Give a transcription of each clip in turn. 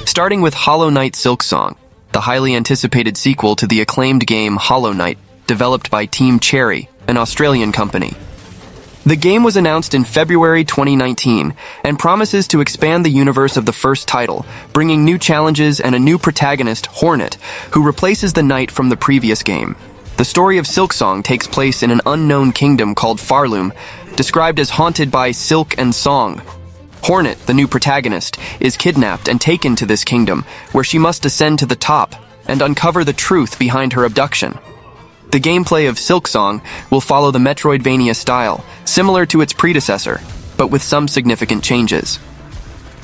Starting with Hollow Knight Silksong, the highly anticipated sequel to the acclaimed game Hollow Knight, developed by Team Cherry, an Australian company. The game was announced in February 2019 and promises to expand the universe of the first title, bringing new challenges and a new protagonist, Hornet, who replaces the knight from the previous game. The story of Silksong takes place in an unknown kingdom called Farloom, described as haunted by silk and song. Hornet, the new protagonist, is kidnapped and taken to this kingdom, where she must ascend to the top and uncover the truth behind her abduction. The gameplay of Silksong will follow the Metroidvania style, similar to its predecessor, but with some significant changes.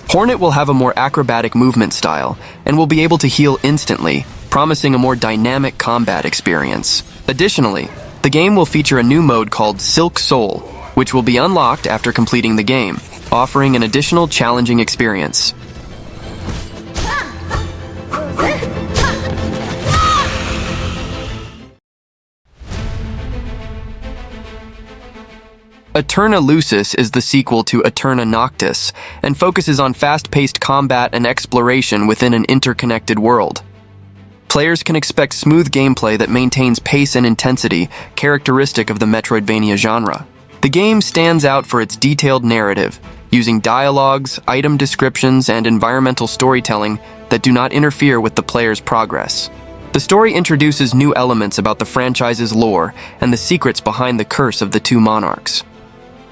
Hornet will have a more acrobatic movement style and will be able to heal instantly, promising a more dynamic combat experience. Additionally, the game will feature a new mode called Silk Soul, which will be unlocked after completing the game, offering an additional challenging experience. Aeterna Lucis is the sequel to Aeterna Noctis and focuses on fast-paced combat and exploration within an interconnected world. Players can expect smooth gameplay that maintains pace and intensity, characteristic of the Metroidvania genre. The game stands out for its detailed narrative, using dialogues, item descriptions, and environmental storytelling that do not interfere with the player's progress. The story introduces new elements about the franchise's lore and the secrets behind the curse of the two monarchs.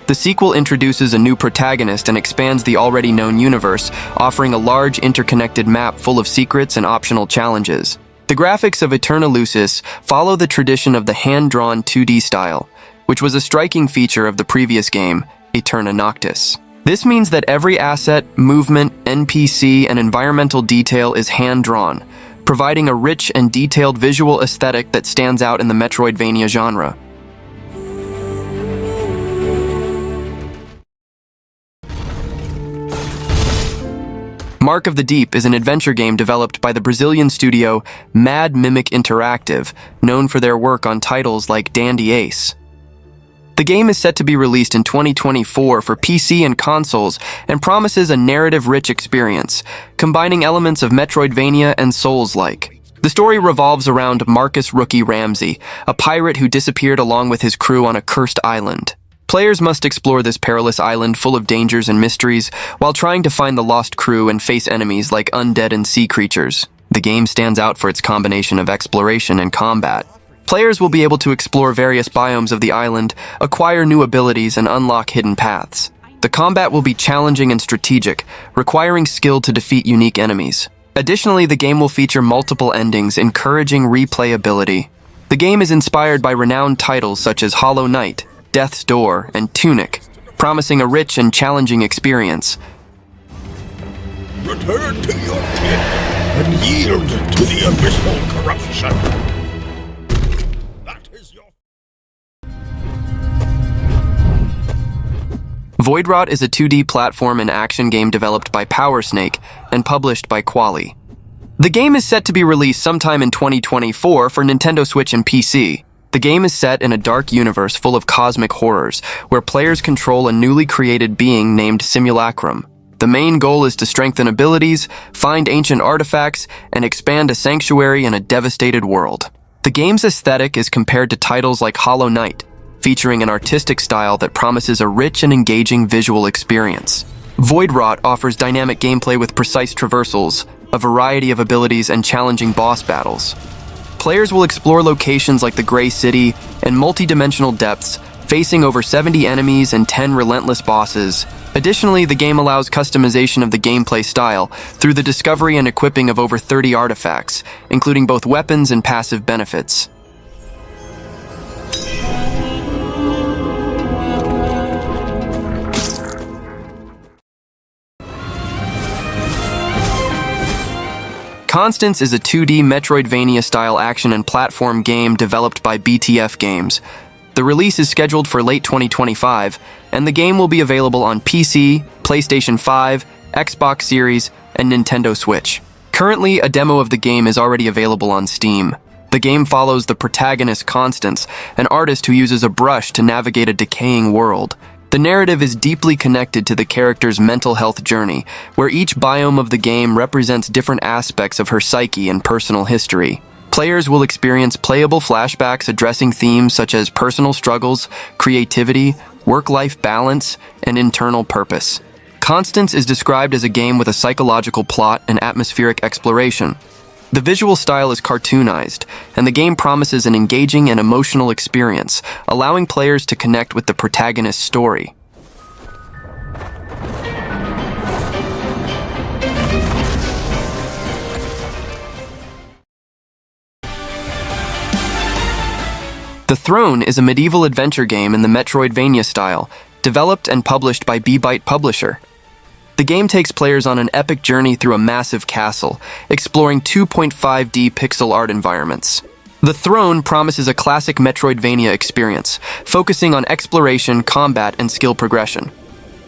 The sequel introduces a new protagonist and expands the already known universe, offering a large interconnected map full of secrets and optional challenges. The graphics of Aeterna Lucis follow the tradition of the hand-drawn 2D style, which was a striking feature of the previous game, Aeterna Noctis. This means that every asset, movement, NPC, and environmental detail is hand-drawn, providing a rich and detailed visual aesthetic that stands out in the Metroidvania genre. Mark of the Deep is an adventure game developed by the Brazilian studio Mad Mimic Interactive, known for their work on titles like Dandy Ace. The game is set to be released in 2024 for PC and consoles and promises a narrative-rich experience, combining elements of Metroidvania and Souls-like. The story revolves around Marcus Rookie Ramsey, a pirate who disappeared along with his crew on a cursed island. Players must explore this perilous island full of dangers and mysteries while trying to find the lost crew and face enemies like undead and sea creatures. The game stands out for its combination of exploration and combat. Players will be able to explore various biomes of the island, acquire new abilities, and unlock hidden paths. The combat will be challenging and strategic, requiring skill to defeat unique enemies. Additionally, the game will feature multiple endings, encouraging replayability. The game is inspired by renowned titles such as Hollow Knight, Death's Door, and Tunic, promising a rich and challenging experience. Return to your pit and yield to the abyssal corruption. That is your... Voidwrought is a 2D platform and action game developed by Powersnake and published by Quali. The game is set to be released sometime in 2024 for Nintendo Switch and PC. The game is set in a dark universe full of cosmic horrors, where players control a newly created being named Simulacrum. The main goal is to strengthen abilities, find ancient artifacts, and expand a sanctuary in a devastated world. The game's aesthetic is compared to titles like Hollow Knight, featuring an artistic style that promises a rich and engaging visual experience. Voidwrought offers dynamic gameplay with precise traversals, a variety of abilities, and challenging boss battles. Players will explore locations like the Grey City and multi-dimensional depths, facing over 70 enemies and 10 relentless bosses. Additionally, the game allows customization of the gameplay style through the discovery and equipping of over 30 artifacts, including both weapons and passive benefits. Constance is a 2D Metroidvania-style action and platform game developed by BTF Games. The release is scheduled for late 2025, and the game will be available on PC, PlayStation 5, Xbox Series, and Nintendo Switch. Currently, a demo of the game is already available on Steam. The game follows the protagonist Constance, an artist who uses a brush to navigate a decaying world. The narrative is deeply connected to the character's mental health journey, where each biome of the game represents different aspects of her psyche and personal history. Players will experience playable flashbacks addressing themes such as personal struggles, creativity, work-life balance, and internal purpose. Constance is described as a game with a psychological plot and atmospheric exploration. The visual style is cartoonized, and the game promises an engaging and emotional experience, allowing players to connect with the protagonist's story. The Throne is a medieval adventure game in the Metroidvania style, developed and published by B-Byte Publisher. The game takes players on an epic journey through a massive castle, exploring 2.5D pixel art environments. The Throne promises a classic Metroidvania experience, focusing on exploration, combat, and skill progression.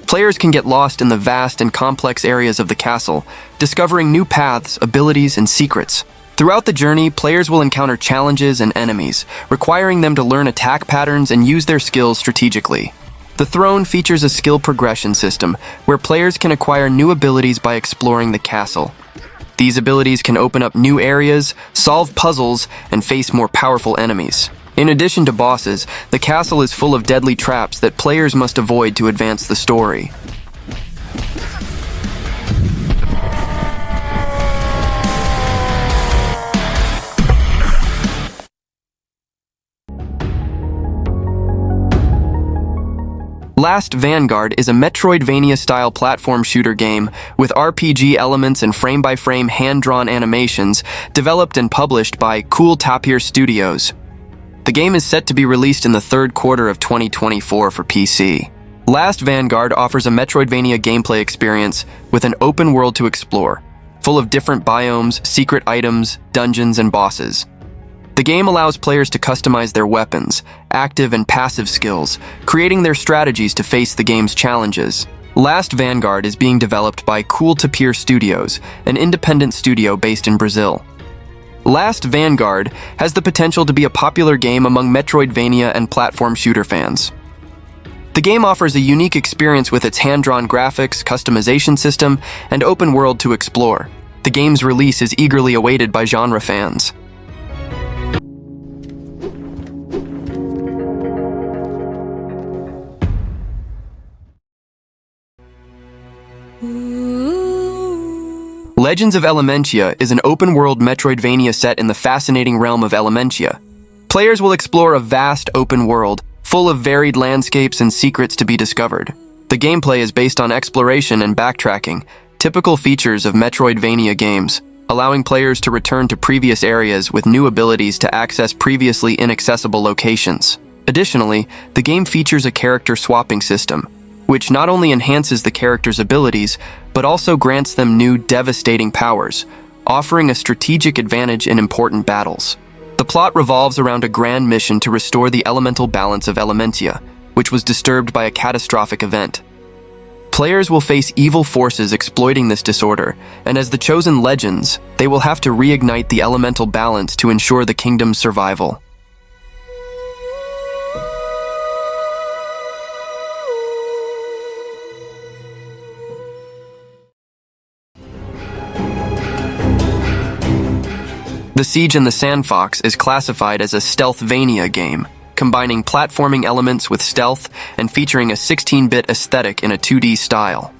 Players can get lost in the vast and complex areas of the castle, discovering new paths, abilities, and secrets. Throughout the journey, players will encounter challenges and enemies, requiring them to learn attack patterns and use their skills strategically. The Throne features a skill progression system, where players can acquire new abilities by exploring the castle. These abilities can open up new areas, solve puzzles, and face more powerful enemies. In addition to bosses, the castle is full of deadly traps that players must avoid to advance the story. Last Vanguard is a Metroidvania-style platform shooter game with RPG elements and frame-by-frame hand-drawn animations developed and published by Cool Tapir Studios. The game is set to be released in the third quarter of 2024 for PC. Last Vanguard offers a Metroidvania gameplay experience with an open world to explore, full of different biomes, secret items, dungeons, and bosses. The game allows players to customize their weapons, active and passive skills, creating their strategies to face the game's challenges. Last Vanguard is being developed by Cool Tapir Studios, an independent studio based in Brazil. Last Vanguard has the potential to be a popular game among Metroidvania and platform shooter fans. The game offers a unique experience with its hand-drawn graphics, customization system, and open world to explore. The game's release is eagerly awaited by genre fans. Legends of Elementia is an open-world Metroidvania set in the fascinating realm of Elementia. Players will explore a vast open world, full of varied landscapes and secrets to be discovered. The gameplay is based on exploration and backtracking, typical features of Metroidvania games, allowing players to return to previous areas with new abilities to access previously inaccessible locations. Additionally, the game features a character swapping system, which not only enhances the character's abilities, but also grants them new devastating powers, offering a strategic advantage in important battles. The plot revolves around a grand mission to restore the elemental balance of Elementia, which was disturbed by a catastrophic event. Players will face evil forces exploiting this disorder, and as the chosen legends, they will have to reignite the elemental balance to ensure the kingdom's survival. The Siege in the Sandfox is classified as a Stealthvania game, combining platforming elements with stealth and featuring a 16-bit aesthetic in a 2D style.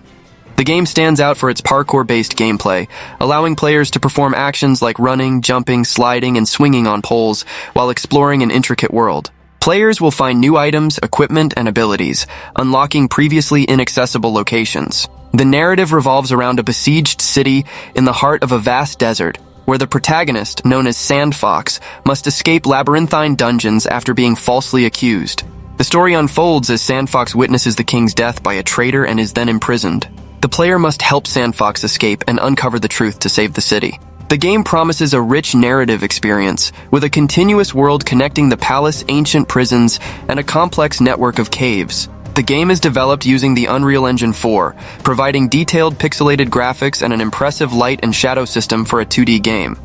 The game stands out for its parkour-based gameplay, allowing players to perform actions like running, jumping, sliding, and swinging on poles while exploring an intricate world. Players will find new items, equipment, and abilities, unlocking previously inaccessible locations. The narrative revolves around a besieged city in the heart of a vast desert, where the protagonist, known as Sandfox, must escape labyrinthine dungeons after being falsely accused. The story unfolds as Sandfox witnesses the king's death by a traitor and is then imprisoned. The player must help Sandfox escape and uncover the truth to save the city. The game promises a rich narrative experience, with a continuous world connecting the palace, ancient prisons, and a complex network of caves. The game is developed using the Unreal Engine 4, providing detailed pixelated graphics and an impressive light and shadow system for a 2D game.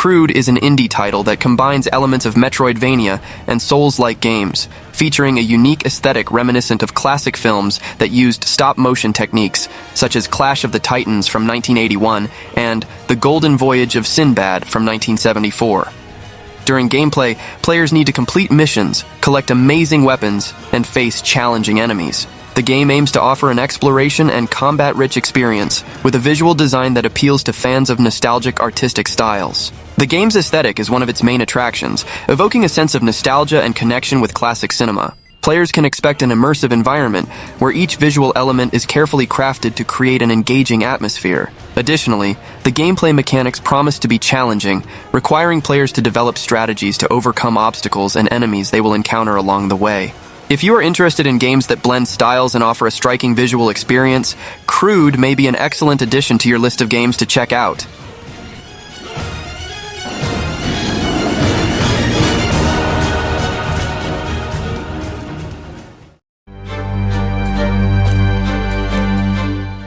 CRUDE is an indie title that combines elements of Metroidvania and Souls-like games, featuring a unique aesthetic reminiscent of classic films that used stop-motion techniques, such as Clash of the Titans from 1981 and The Golden Voyage of Sinbad from 1974. During gameplay, players need to complete missions, collect amazing weapons, and face challenging enemies. The game aims to offer an exploration and combat-rich experience, with a visual design that appeals to fans of nostalgic artistic styles. The game's aesthetic is one of its main attractions, evoking a sense of nostalgia and connection with classic cinema. Players can expect an immersive environment, where each visual element is carefully crafted to create an engaging atmosphere. Additionally, the gameplay mechanics promise to be challenging, requiring players to develop strategies to overcome obstacles and enemies they will encounter along the way. If you are interested in games that blend styles and offer a striking visual experience, CRUDE may be an excellent addition to your list of games to check out.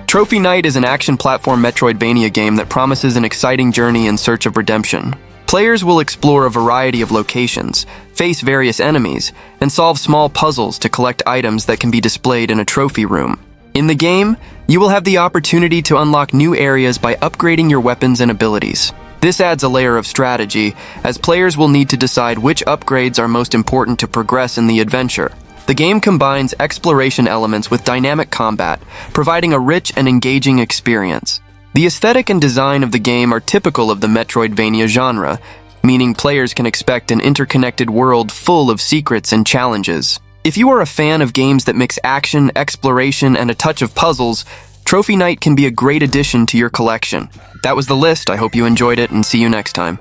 Trophy Knight is an action platform Metroidvania game that promises an exciting journey in search of redemption. Players will explore a variety of locations, face various enemies, and solve small puzzles to collect items that can be displayed in a trophy room. In the game, you will have the opportunity to unlock new areas by upgrading your weapons and abilities. This adds a layer of strategy, as players will need to decide which upgrades are most important to progress in the adventure. The game combines exploration elements with dynamic combat, providing a rich and engaging experience. The aesthetic and design of the game are typical of the Metroidvania genre, meaning players can expect an interconnected world full of secrets and challenges. If you are a fan of games that mix action, exploration, and a touch of puzzles, Trophy Knight can be a great addition to your collection. That was the list. I hope you enjoyed it, and see you next time.